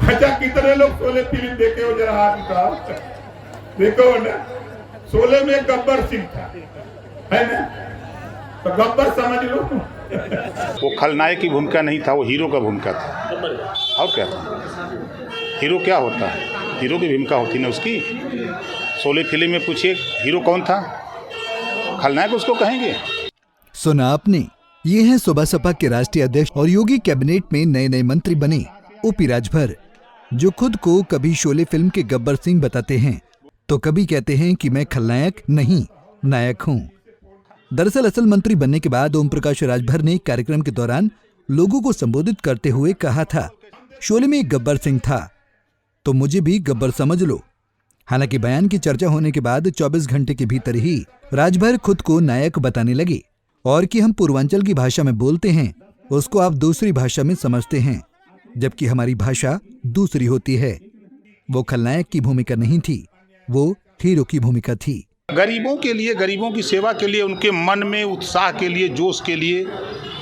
अच्छा, कितने लोग शोले फिल्म देखे हो? जरा हाथ उठाओ। देखो ना, शोले में गब्बर सिंह था, है ना? तो गब्बर समझ लो। वो खलनायक की भूमिका नहीं था, वो हीरो का भूमिका था। और क्या था? हीरो क्या होता है? हीरो की भूमिका होती ना उसकी। शोले फिल्म में पूछिए हीरो कौन था, खलनायक उसको कहेंगे। सुना आपने, ये हैं सुबह सपा के राष्ट्रीय अध्यक्ष और योगी कैबिनेट में नए नए मंत्री बने ओपी राजभर, जो खुद को कभी शोले फिल्म के गब्बर सिंह बताते हैं तो कभी कहते हैं कि मैं खलनायक नहीं नायक हूं। दरअसल असल मंत्री बनने के बाद ओम प्रकाश राजभर ने एक कार्यक्रम के दौरान लोगों को संबोधित करते हुए कहा था, शोले में एक गब्बर सिंह था तो मुझे भी गब्बर समझ लो। हालांकि बयान की चर्चा होने के बाद 24 घंटे के भीतर ही राजभर खुद को नायक बताने लगे और कि हम पूर्वांचल की भाषा में बोलते हैं, उसको आप दूसरी भाषा में समझते हैं, जबकि हमारी भाषा दूसरी होती है। वो खलनायक की भूमिका नहीं थी, वो हीरो की भूमिका थी। गरीबों के लिए, गरीबों की सेवा के लिए, उनके मन में उत्साह के लिए, जोश के लिए,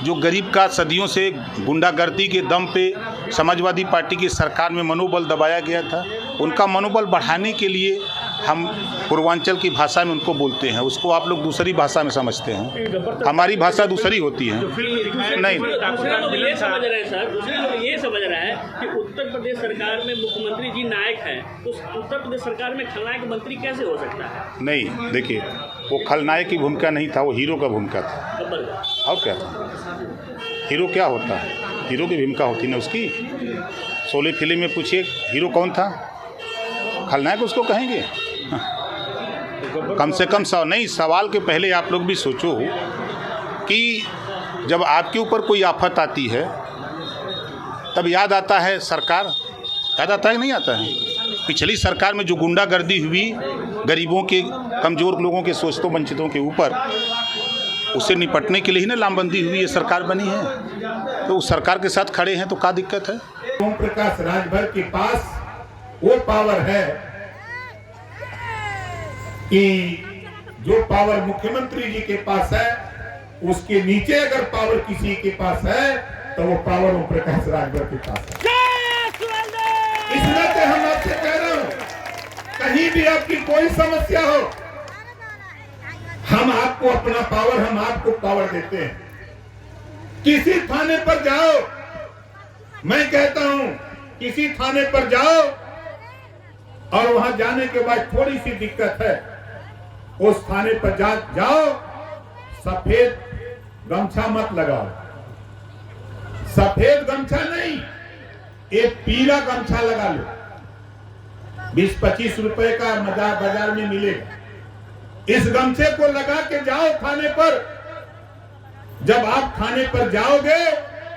जो गरीब का सदियों से गुंडागर्दी के दम पे समाजवादी पार्टी की सरकार में मनोबल दबाया गया था, उनका मनोबल बढ़ाने के लिए हम पूर्वांचल की भाषा में उनको बोलते हैं। उसको आप लोग दूसरी भाषा में समझते हैं, हमारी भाषा दूसरी होती है। नहीं, ये समझ रहे हैं सर, दूसरे लोग ये समझ रहे हैं कि उत्तर प्रदेश सरकार में मुख्यमंत्री जी नायक हैं, तो उत्तर प्रदेश सरकार में खलनायक मंत्री कैसे हो सकता है? नहीं, देखिए, वो खलनायक की भूमिका नहीं था, वो हीरो का भूमिका था। और क्या था? हीरो क्या होता है? हीरो की भूमिका होती ना उसकी। शोले फिल्म में पूछिए हीरो कौन था, खलनायक उसको कहेंगे। कम से कम नहीं, सवाल के पहले आप लोग भी सोचो कि जब आपके ऊपर कोई आफत आती है तब याद आता है सरकार, याद आता है कि नहीं आता है? पिछली सरकार में जो गुंडागर्दी हुई गरीबों के, कमज़ोर लोगों के, शोषितों वंचितों के ऊपर, उससे निपटने के लिए ही ना लामबंदी हुई, ये सरकार बनी है। तो उस सरकार के साथ खड़े हैं तो क्या दिक्कत है? ओम प्रकाश राजभर के पास वो पावर है कि जो पावर मुख्यमंत्री जी के पास है, उसके नीचे अगर पावर किसी के पास है तो वो पावर ओम प्रकाश राजभर के पास है। इस नाते हम आपसे कह रहे हो, कहीं भी आपकी कोई समस्या हो, हम आपको अपना पावर, हम आपको पावर देते हैं। किसी थाने पर जाओ, मैं कहता हूं किसी थाने पर जाओ और वहां जाने के बाद थोड़ी सी दिक्कत है, उस थाने पर जाओ, सफेद गमछा मत लगाओ, सफेद गमछा नहीं, एक पीला गमछा लगा लो, 20-25 रुपए का बाजार में मिलेगा। इस गमछे को लगा के जाओ थाने पर। जब आप थाने पर जाओगे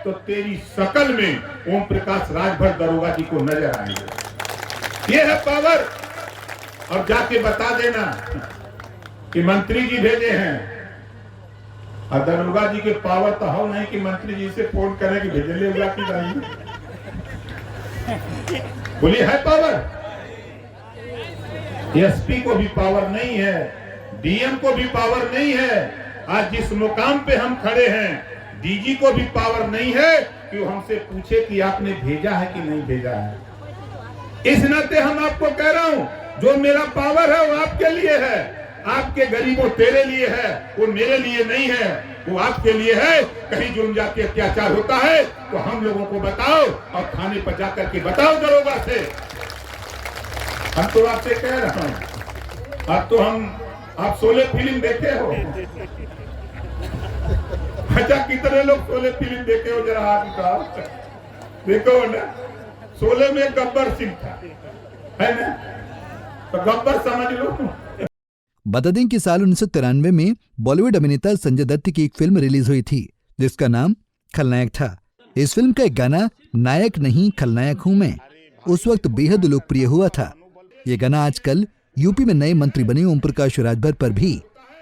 तो तेरी शकल में ओम प्रकाश राजभर दरोगा जी को नजर आएंगे। ये है पावर। और जाके बता देना कि मंत्री जी भेजे हैं, और दरोगा जी के पावर तो हो नहीं कि मंत्री जी से फोन करें कि भेजले हुआ कि नहीं। बोलिए, है पावर? एसपी को भी पावर नहीं है, डीएम को भी पावर नहीं है। आज जिस मुकाम पे हम खड़े हैं, डीजी को भी पावर नहीं है कि वो हमसे पूछे कि आपने भेजा है कि नहीं भेजा है। इस नाते हम आपको कह रहा हूं, जो मेरा पावर है वो आपके लिए है, आपके गरीबों तेरे लिए है, वो मेरे लिए नहीं है, वो आपके लिए है। कहीं जुर्म जाके अत्याचार होता है तो हम लोगों को बताओ और थाने पर जाकर के बताओ दरोगा से। हम तो आपसे कह रहा हूं, अब तो आप शोले फिल्म देखे हो? अच्छा, कितने लोग शोले फिल्म देखे हो? जरा हाथ उठाओ। देखो ना, शोले में गब्बर सिंह था, है ना? तो गब्बर समझ लो। बता दें कि साल 1993 में बॉलीवुड अभिनेता संजय दत्त की एक फिल्म रिलीज हुई थी जिसका नाम खलनायक था। इस फिल्म का एक गाना नायक नहीं खलनायक हूं मैं उस वक्त बेहद लोकप्रिय हुआ था। ये गाना आजकल यूपी में नए मंत्री बने ओम प्रकाश राजभर पर भी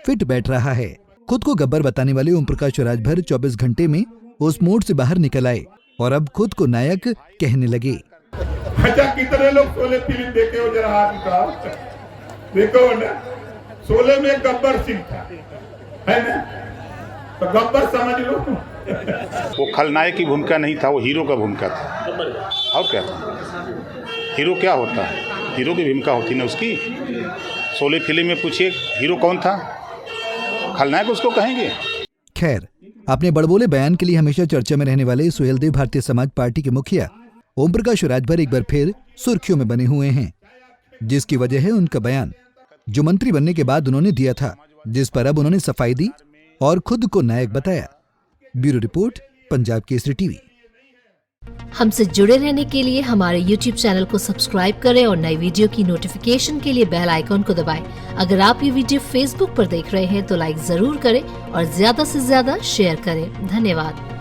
फिट बैठ रहा है। खुद को गब्बर बताने वाले ओम प्रकाश राजभर 24 घंटे में उस मोड से बाहर निकल आए और अब खुद को नायक कहने लगे। अच्छा, कितने लोग शोले फिल्म देखे हो? जरा हाथ उठाओ। देखो ना, शोले में गब्बर सिंह था, है ना? तो गब्बर समझ लो। वो खलनायक की भूमिका नहीं था, वो हीरो का भूमिका था। गब्बर का। और क्या था? हीरो क्या होता है? हीरो की भूमिका होती ना उसकी। शोले फिल्म में पूछिए हीरो कौन था, खलनायक उसको कहेंगे। खैर, अपने बड़बोले बयान के लिए हमेशा चर्चा में रहने वाले सुहेलदेव भारतीय समाज पार्टी के मुखिया ओम प्रकाश राजभर एक बार फिर सुर्खियों में बने हुए हैं, जिसकी वजह है उनका बयान जो मंत्री बनने के बाद उन्होंने दिया था, जिस पर अब उन्होंने सफाई दी और खुद को नायक बताया। Bureau report, Punjab Kesari TV. हमसे जुड़े रहने के लिए हमारे YouTube चैनल को सब्सक्राइब करें और नई वीडियो की नोटिफिकेशन के लिए बेल आइकॉन को दबाएं। अगर आप ये वीडियो Facebook पर देख रहे हैं तो लाइक जरूर करें और ज्यादा से ज्यादा शेयर करें। धन्यवाद।